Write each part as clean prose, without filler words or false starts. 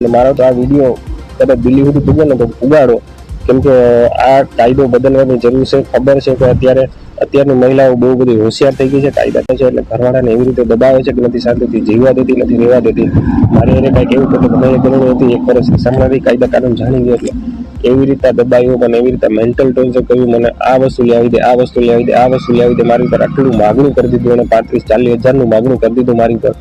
मारो तो आ वीडियो कदाच दिल्ली सुधी पूगे ने तो पुगाड़ो, केम के आ कायदो बदलवानी जरूर है। खबर है कि अत्याરની महिलाओं बहु बधी होशियार थई गई है, कायदा है એટલે ઘરવાળાને એવી રીતે દબાવે છે કે નથી શાંતિથી જીવવા દેતી, નથી રહેવા દેતી। મારે એને કંઈક એવું હતું કે મેં ગણ્યું હતી એક વર્ષથી સામનાથી કાયદા કાનૂન જાણી ગયો એટલે એવી રીતે દબાયો, મને એવી રીતે મેન્ટલ ટોર્ચર કર્યું, મને આ વસ્તુ લઈ આવી દે, આ વસ્તુ લઈ આવી દે, આ વસ્તુ લઈ આવી દે, મારી ઉપર આટલું માગણું કરી દીધું એને 35-40 હજારનું માગણું કરી દીધું મારી ઉપર।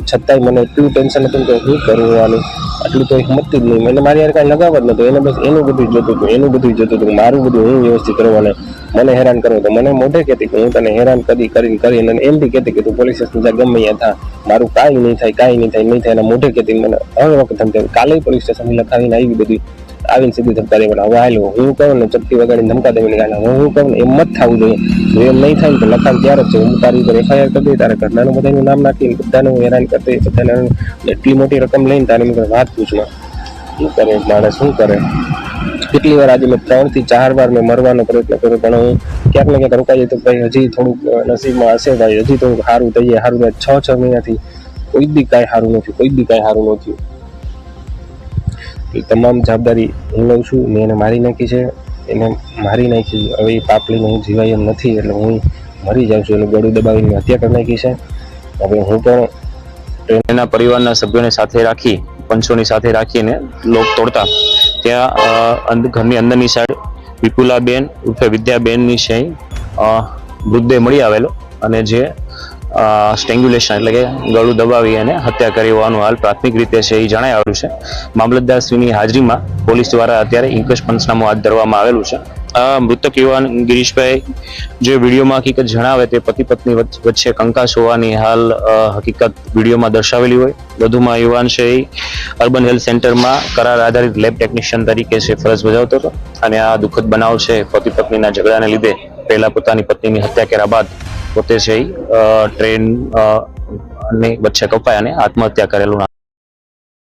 છતાંય મને એટલું ટેન્શન હતું કે શું કરવું આનું, આટલું તો હિંમતથી જ નહીં। મને મારી યાર કાંઈ લગાવ જ નતો, એને બસ એનું બધું જોતું હતું, એનું બધું જોતું હતું, મારું બધું હું વ્યવસ્થિત કરવાને મને હેરાન કરવો। તો મને મોઢે કહેતી કે હું તને હેરાન કરીને એમ બી કહેતી કે તું પોલીસ સ્ટેશન જા, ગમે ત્યાં થા, મારું કાંઈ નહીં થાય, કાંઈ નહીં થાય, નહીં થાય એના મોઢે કહેતી। મને હવે વખત ધમકાવી, કાલે પોલીસ સ્ટેશન લખાવીને આવી બધી આવીને સીધી ધમકાવી। પણ હવે હાલો હું કહું ને ચપટી વગાડીને ધમકા દેવાની ગાલા, હું કહું ને એમ મત થવું જોઈએ, જો એમ નહીં થાય ને તો લખાણ ત્યારે જ છે, હું તારી ઉપર FIR કરી દઈ, તારા ઘરનાનું બધાનું નામ નાખીને બધાને હું હેરાન કરતી, બધાને એટલી મોટી રકમ લઈને તારી મને વાત પૂછવા શું કરે માણસ, શું કરે। કેટલી વાર આજે મેં 3 થી 4 વાર મેં મરવાનો પ્રયત્ન કર્યો, પણ હું ક્યાંક ને ક્યાંક રોકાઈ તો ભાઈ હજી થોડુંક નસીબમાં હશે ભાઈ, હજી થોડુંક સારું થઈ જાય, સારું થાય। 6 મહિનાથી કોઈ બી કાંઈ સારું નથી, કોઈ બી કાંઈ સારું નથી। તમામ જવાબદારી હું લઉં છું, મેં એને મારી નાખી છે, એને મારી નાખી, હવે એ પાપ લઈને હું જીવાય એમ નથી, એટલે હું મરી જાઉં છું। એનું ગળું દબાવીને હત્યા કરી નાખી છે। હવે હું પણ એના પરિવારના સભ્યોને સાથે રાખી, પંચોની સાથે રાખીને લોક તોડતા ત્યાં ઘરની અંદરની સાઈડ વિપુલાબેન ઉર્ફે વિદ્યાબેનની છે મૃતદેહ મળી આવેલો, અને જે સ્ટ્રેંગ્યુલેશન એટલે કે ગળું દબાવી અને હત્યા કરી હોવાનું હાલ પ્રાથમિક રીતે છે એ જણાઈ આવ્યું છે। મામલતદારશ્રીની હાજરીમાં પોલીસ દ્વારા અત્યારે ઇન્ક્વેસ્ટ પંચનામું હાથ ધરવામાં આવેલું છે। મૃતક યુવાન ગિરીશભાઈ જે વિડીયોમાં હકીકત જણાવે તે પતિ પત્ની વચ્ચે કંકાસ હોવાની હાલ હકીકત વિડીયોમાં દર્શાવેલી હોય। વધુમાં યુવાન છે એ અર્બન હેલ્થ સેન્ટરમાં કરાર આધારિત લેબ ટેકનિશિયન તરીકે છે ફરજ બજાવતો હતો, અને આ દુઃખદ બનાવ છે પતિ પત્નીના ઝઘડાને લીધે પહેલા પોતાની પત્નીની હત્યા કર્યા બાદ પોતે છે ટ્રેન ની વચ્ચે કપાય અને આત્મહત્યા કરેલું